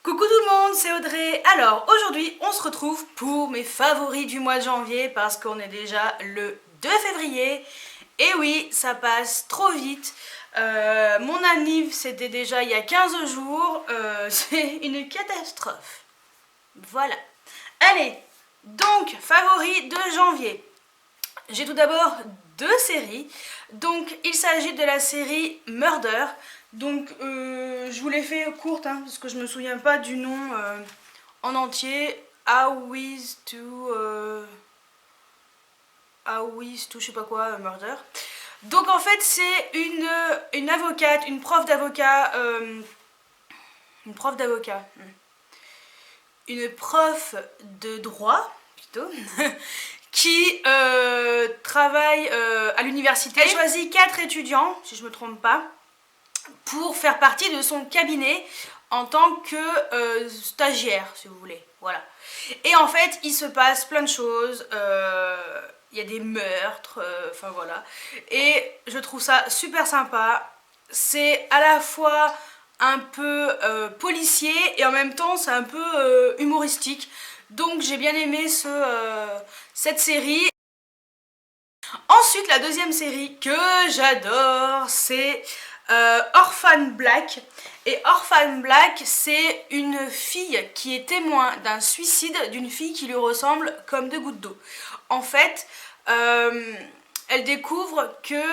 Coucou tout le monde, c'est Audrey. Alors aujourd'hui on se retrouve pour mes favoris du mois de janvier parce qu'on est déjà le 2 février. Et oui, ça passe trop vite. Mon anniv c'était déjà il y a 15 jours. C'est une catastrophe. Voilà. Allez, donc favoris de janvier. J'ai tout d'abord deux séries. Donc il s'agit de la série Murder. Donc je vous l'ai fait courte parce que je me souviens pas du nom en entier. How is to je sais pas quoi murder. Donc en fait c'est une avocate, une prof d'avocat, une prof de droit plutôt. Qui travaille à l'université. Elle choisit 4 étudiants, si je me trompe pas, pour faire partie de son cabinet en tant que stagiaire, si vous voulez. Voilà. Et en fait, il se passe plein de choses. Il y a des meurtres, enfin voilà. Et je trouve ça super sympa. C'est à la fois un peu policier et en même temps c'est un peu humoristique. Donc j'ai bien aimé cette série. Ensuite, la deuxième série que j'adore, c'est Orphan Black. Et Orphan Black, c'est une fille qui est témoin d'un suicide d'une fille qui lui ressemble comme deux gouttes d'eau. En fait, elle découvre que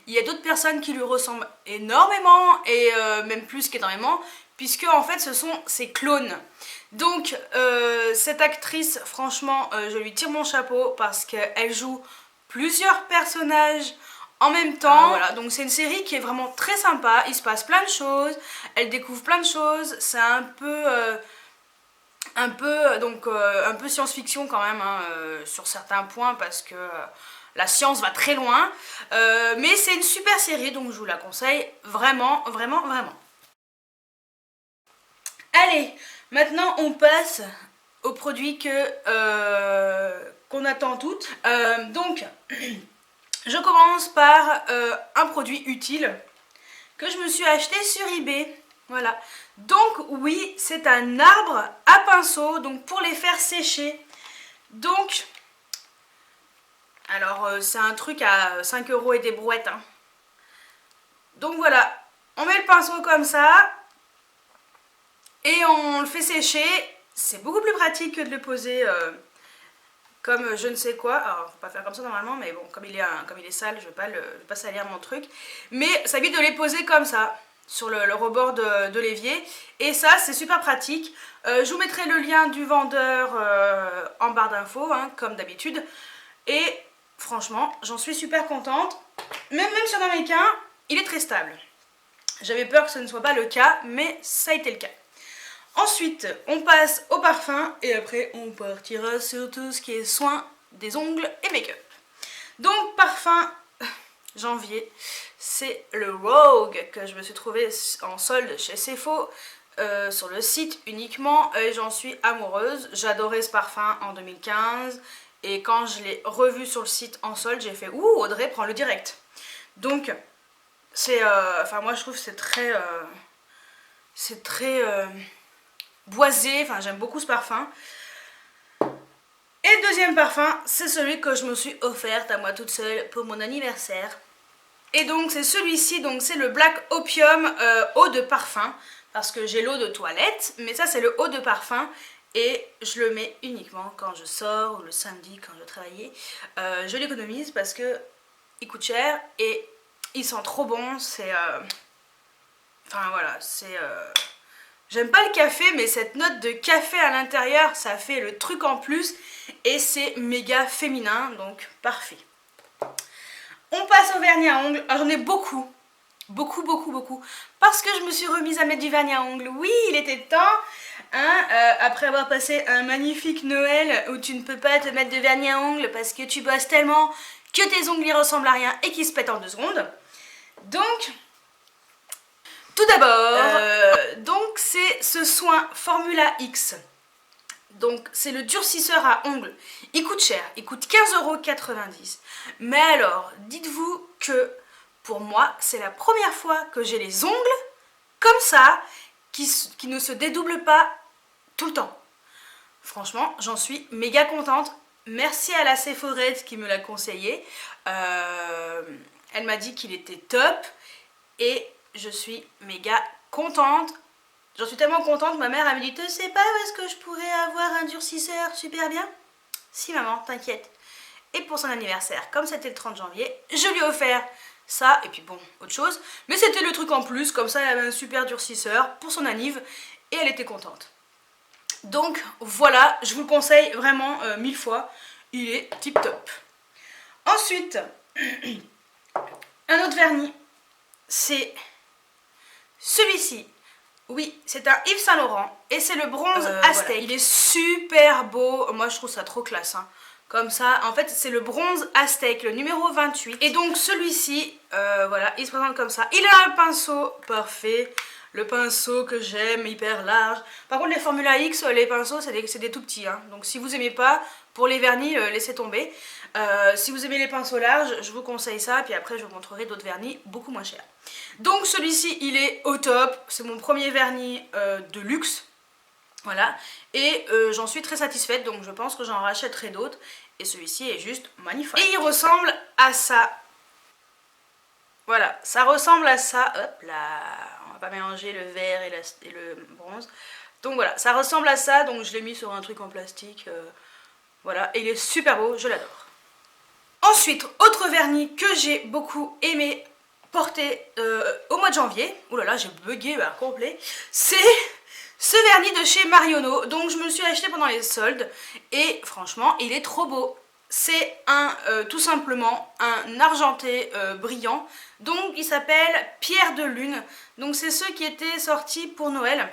il y a d'autres personnes qui lui ressemblent énormément et même plus qu'énormément, puisque en fait ce sont ses clones. Donc cette actrice, franchement, je lui tire mon chapeau parce qu'elle joue plusieurs personnages en même temps. Voilà, donc c'est une série qui est vraiment très sympa, il se passe plein de choses, elle découvre plein de choses, c'est un peu science-fiction quand même sur certains points parce que la science va très loin, mais c'est une super série donc je vous la conseille vraiment, vraiment, vraiment. Allez, maintenant on passe aux produits qu'on attend toutes. Donc, je commence par un produit utile que je me suis acheté sur eBay. Voilà. Donc oui, c'est un arbre à pinceau, donc pour les faire sécher. Donc, alors c'est un truc à 5 € et des brouettes. Donc voilà, on met le pinceau comme ça. Et on le fait sécher, c'est beaucoup plus pratique que de le poser comme je ne sais quoi. Alors, faut pas faire comme ça normalement, mais bon, comme il est sale, je vais pas salir mon truc. Mais ça évite de les poser comme ça, sur le rebord de l'évier. Et ça, c'est super pratique. Je vous mettrai le lien du vendeur en barre d'infos, comme d'habitude. Et franchement, j'en suis super contente. Même sur un américain, il est très stable. J'avais peur que ce ne soit pas le cas, mais ça a été le cas. Ensuite, on passe au parfum et après on partira sur tout ce qui est soin des ongles et make-up. Donc parfum janvier, c'est le Rogue que je me suis trouvé en solde chez Sephora sur le site uniquement et j'en suis amoureuse. J'adorais ce parfum en 2015 et quand je l'ai revu sur le site en solde, j'ai fait « Ouh, Audrey, prends-le direct !» Donc, c'est... moi je trouve que c'est très boisé, enfin j'aime beaucoup ce parfum. Et le deuxième parfum, c'est celui que je me suis offerte à moi toute seule pour mon anniversaire. Et donc c'est celui-ci, donc c'est le Black Opium eau de parfum, parce que j'ai l'eau de toilette, mais ça c'est le eau de parfum, et je le mets uniquement quand je sors, ou le samedi quand je travaille. Je l'économise parce que il coûte cher, et il sent trop bon, c'est... Enfin voilà, c'est... J'aime pas le café, mais cette note de café à l'intérieur, ça fait le truc en plus. Et c'est méga féminin, donc parfait. On passe au vernis à ongles. Alors, j'en ai beaucoup. Beaucoup. Parce que je me suis remise à mettre du vernis à ongles. Oui, il était temps. Après avoir passé un magnifique Noël où tu ne peux pas te mettre de vernis à ongles parce que tu bosses tellement que tes ongles y ressemblent à rien et qu'ils se pètent en 2 secondes. Donc... Tout d'abord, donc c'est ce soin Formula X. Donc c'est le durcisseur à ongles. Il coûte cher, il coûte 15,90 €. Mais alors, dites-vous que pour moi, c'est la première fois que j'ai les ongles comme ça qui ne se dédouble pas tout le temps. Franchement, j'en suis méga contente. Merci à la Sephorette qui me l'a conseillé. Elle m'a dit qu'il était top et je suis méga contente. J'en suis tellement contente, ma mère elle me dit, tu sais pas où est-ce que je pourrais avoir un durcisseur super bien? Si maman, t'inquiète. Et pour son anniversaire, comme c'était le 30 janvier, je lui ai offert ça, et puis bon, autre chose. Mais c'était le truc en plus, comme ça elle avait un super durcisseur pour son anniv, et elle était contente. Donc voilà, je vous le conseille vraiment 1000 fois, il est tip top. Ensuite, un autre vernis, c'est celui-ci. Oui, c'est un Yves Saint Laurent et c'est le bronze Aztec. Voilà. Il est super beau, moi je trouve ça trop classe. Hein. Comme ça, en fait c'est le bronze Aztec, le numéro 28. Et donc celui-ci, voilà, il se présente comme ça. Il a un pinceau parfait, le pinceau que j'aime, hyper large. Par contre les Formula X, les pinceaux c'est des tout petits. Hein. Donc si vous aimez pas, pour les vernis, laissez tomber. Si vous aimez les pinceaux larges, je vous conseille ça. Puis après je vous montrerai d'autres vernis beaucoup moins chers. Donc celui-ci il est au top, c'est mon premier vernis de luxe, voilà, et j'en suis très satisfaite, donc je pense que j'en rachèterai d'autres, et celui-ci est juste magnifique. Et il ressemble à ça, voilà, ça ressemble à ça, hop là, on va pas mélanger le vert et le bronze, donc voilà, ça ressemble à ça, donc je l'ai mis sur un truc en plastique, voilà, et il est super beau, je l'adore. Ensuite, autre vernis que j'ai beaucoup aimé, porté au mois de janvier, oh là là j'ai bugué complet, c'est ce vernis de chez Marionneau, donc je me le suis acheté pendant les soldes et franchement il est trop beau. C'est tout simplement un argenté brillant, donc il s'appelle Pierre de Lune, donc c'est ceux qui étaient sortis pour Noël.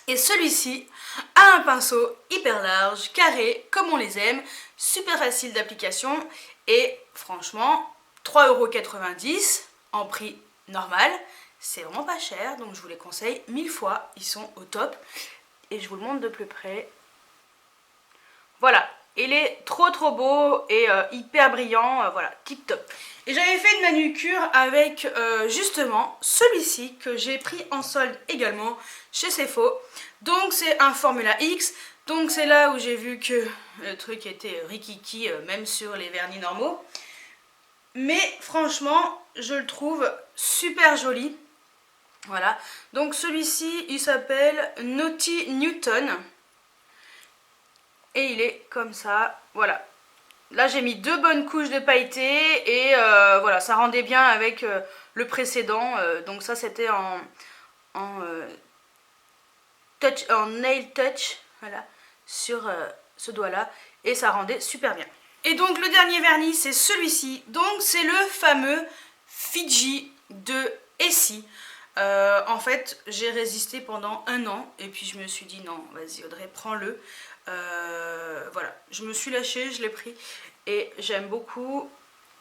Et celui-ci a un pinceau hyper large, carré, comme on les aime, super facile d'application et franchement 3,90 € en prix normal, c'est vraiment pas cher, donc je vous les conseille 1000 fois, ils sont au top. Et je vous le montre de plus près. Voilà, il est trop beau et hyper brillant, voilà, tip top. Et j'avais fait une manucure avec justement celui-ci que j'ai pris en solde également chez Sephora. Donc c'est un Formula X, donc c'est là où j'ai vu que le truc était rikiki, même sur les vernis normaux. Mais franchement, je le trouve super joli. Voilà, donc celui-ci, il s'appelle Naughty Newton. Et il est comme ça, voilà. Là, j'ai mis 2 bonnes couches de pailleté et voilà, ça rendait bien avec le précédent. Donc ça, c'était en nail touch, voilà, sur ce doigt-là. Et ça rendait super bien. Et donc le dernier vernis c'est celui-ci, donc c'est le fameux Fiji de Essie. En fait j'ai résisté pendant 1 an et puis je me suis dit non vas-y Audrey prends-le. Voilà, je me suis lâchée, je l'ai pris et j'aime beaucoup.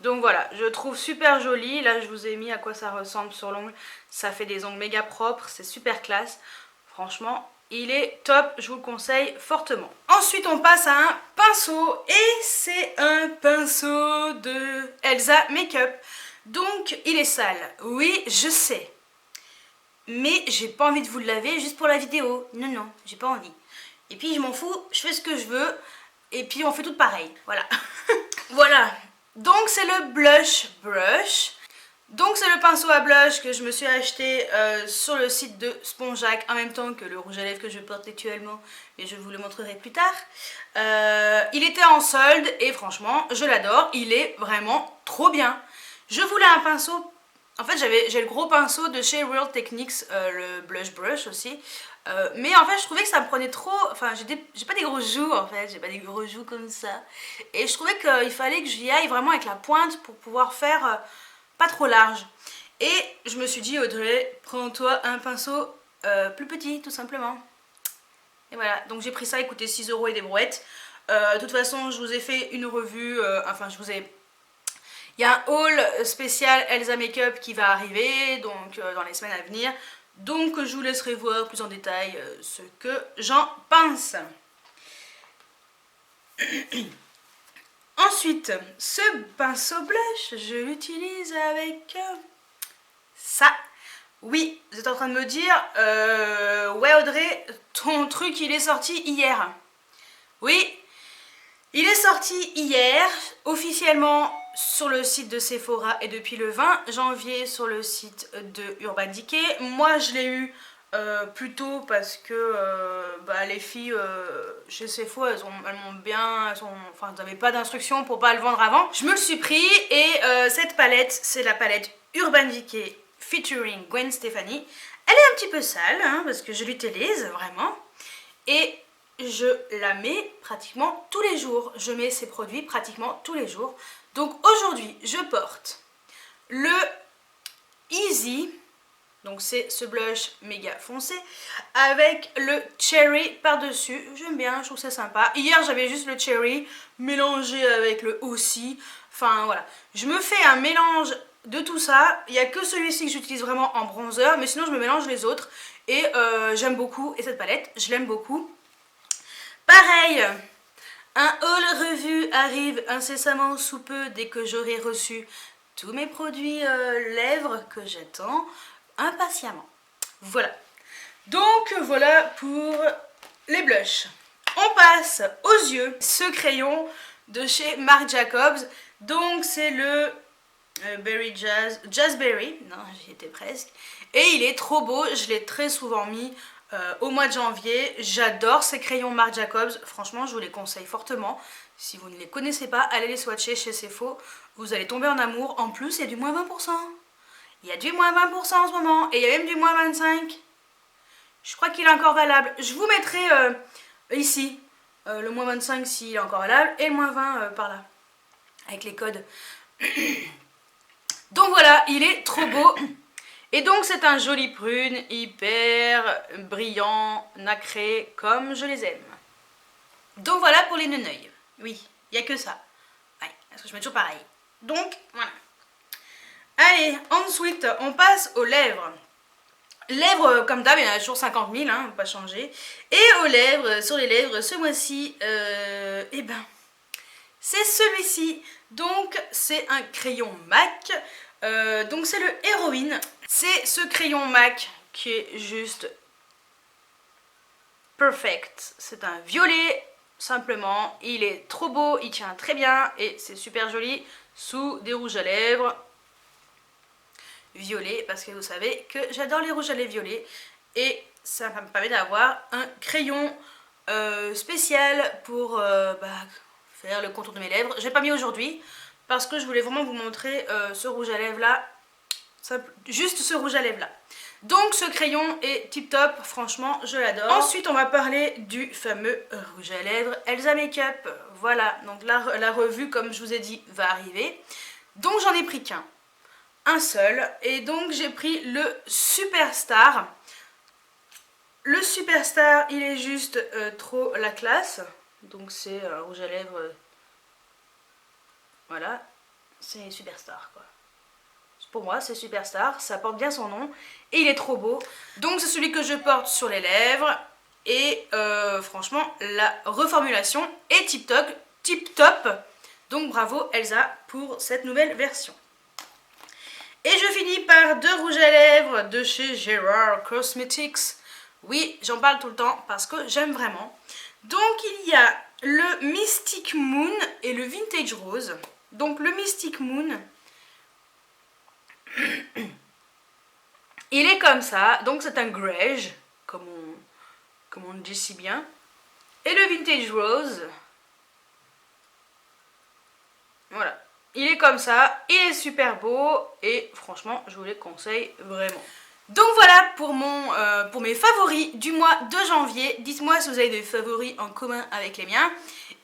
Donc voilà, je trouve super joli, là je vous ai mis à quoi ça ressemble sur l'ongle, ça fait des ongles méga propres, c'est super classe, franchement. Il est top, je vous le conseille fortement. Ensuite, on passe à un pinceau et c'est un pinceau de Elsa Makeup. Donc, il est sale. Oui, je sais. Mais j'ai pas envie de vous le laver juste pour la vidéo. Non, non, j'ai pas envie. Et puis, je m'en fous, je fais ce que je veux. Et puis, on fait tout pareil. Voilà. Voilà. Donc, c'est le Blush Brush. Donc c'est le pinceau à blush que je me suis acheté sur le site de Spongeac en même temps que le rouge à lèvres que je porte actuellement, mais je vous le montrerai plus tard. Il était en solde et franchement je l'adore, il est vraiment trop bien. Je voulais un pinceau, en fait j'ai le gros pinceau de chez Real Techniques, le Blush Brush aussi, mais en fait je trouvais que ça me prenait trop, enfin j'ai pas des gros joues en fait, j'ai pas des gros joues comme ça, et je trouvais qu'il fallait que j'y aille vraiment avec la pointe pour pouvoir faire pas trop large. Et je me suis dit Audrey, prends-toi un pinceau plus petit tout simplement. Et voilà, donc j'ai pris ça, écoutez 6 € et des brouettes. De toute façon je vous ai fait une revue, il y a un haul spécial Elsa Makeup qui va arriver, donc dans les semaines à venir. Donc je vous laisserai voir plus en détail ce que j'en pense. Ensuite, ce pinceau blush, je l'utilise avec ça. Oui, vous êtes en train de me dire, ouais Audrey, ton truc il est sorti hier. Oui, il est sorti hier, officiellement sur le site de Sephora et depuis le 20 janvier sur le site de Urban Decay. Moi je l'ai eu plus tôt parce que les filles chez Sephora elles m'ont bien, enfin elles n'avaient pas d'instructions pour pas le vendre avant. Je me le suis pris et cette palette c'est la palette Urban Decay featuring Gwen Stefani. Elle est un petit peu sale hein, parce que je l'utilise vraiment et je la mets pratiquement tous les jours. Je mets ces produits pratiquement tous les jours. Donc aujourd'hui, je porte le Easy. Donc c'est ce blush méga foncé avec le Cherry par-dessus. J'aime bien, je trouve ça sympa. Hier, j'avais juste le Cherry mélangé avec le aussi. Enfin voilà, je me fais un mélange de tout ça. Il n'y a que celui-ci que j'utilise vraiment en bronzer. Mais sinon, je me mélange les autres. Et j'aime beaucoup. Et cette palette, je l'aime beaucoup. Pareil, un haul revue arrive incessamment sous peu dès que j'aurai reçu tous mes produits lèvres que j'attends impatiemment. Voilà. Donc voilà pour les blushs. On passe aux yeux. Ce crayon de chez Marc Jacobs. Donc c'est le Berry Jazzberry. Non, j'y étais presque. Et il est trop beau. Je l'ai très souvent mis au mois de janvier. J'adore ces crayons Marc Jacobs. Franchement, je vous les conseille fortement. Si vous ne les connaissez pas, allez les swatcher chez Sephora. Vous allez tomber en amour. En plus, il y a du moins 20%. Il y a du moins 20% en ce moment. Et il y a même du moins 25%. Je crois qu'il est encore valable. Je vous mettrai ici le moins 25 s'il est encore valable. Et le moins 20 par là. Avec les codes. Donc voilà, il est trop beau. Et donc c'est un joli prune, hyper brillant, nacré, comme je les aime. Donc voilà pour les neneuils. Oui, il n'y a que ça. Ouais, parce que je mets toujours pareil. Donc voilà. Allez, ensuite on passe aux lèvres. Lèvres comme d'hab, il y en a toujours 50 000, hein, pas changer. Et aux lèvres, sur les lèvres, ce mois-ci, eh ben, c'est celui-ci. Donc c'est un crayon MAC. Donc c'est le Héroïne. C'est ce crayon MAC qui est juste perfect. C'est un violet simplement. Il est trop beau, il tient très bien et c'est super joli sous des rouges à lèvres violets parce que vous savez que j'adore les rouges à lèvres violets et ça me permet d'avoir un crayon spécial pour faire le contour de mes lèvres. Je l'ai pas mis aujourd'hui parce que je voulais vraiment vous montrer ce rouge à lèvres là. Juste ce rouge à lèvres là. Donc ce crayon est tip top, franchement je l'adore. Ensuite on va parler du fameux rouge à lèvres Elsa Makeup. Voilà, donc la revue comme je vous ai dit va arriver. Donc j'en ai pris qu'un, un seul. Et donc j'ai pris le Superstar. Le Superstar il est juste trop la classe. Donc c'est un rouge à lèvres, voilà, c'est Superstar quoi. Pour moi c'est Superstar, ça porte bien son nom et il est trop beau. Donc c'est celui que je porte sur les lèvres et franchement la reformulation est tip top. Donc bravo Elsa pour cette nouvelle version. Et je finis par deux rouges à lèvres de chez Gerard Cosmetics. Oui, j'en parle tout le temps parce que j'aime vraiment. Donc il y a le Mystic Moon et le Vintage Rose. Donc le Mystic Moon, il est comme ça, donc c'est un greige, comme on le dit si bien. Et le Vintage Rose, voilà, il est comme ça, il est super beau et franchement je vous les conseille vraiment. Donc voilà pour mes favoris du mois de janvier. Dites-moi si vous avez des favoris en commun avec les miens.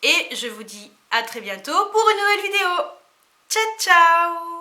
Et je vous dis à très bientôt pour une nouvelle vidéo. Ciao ciao!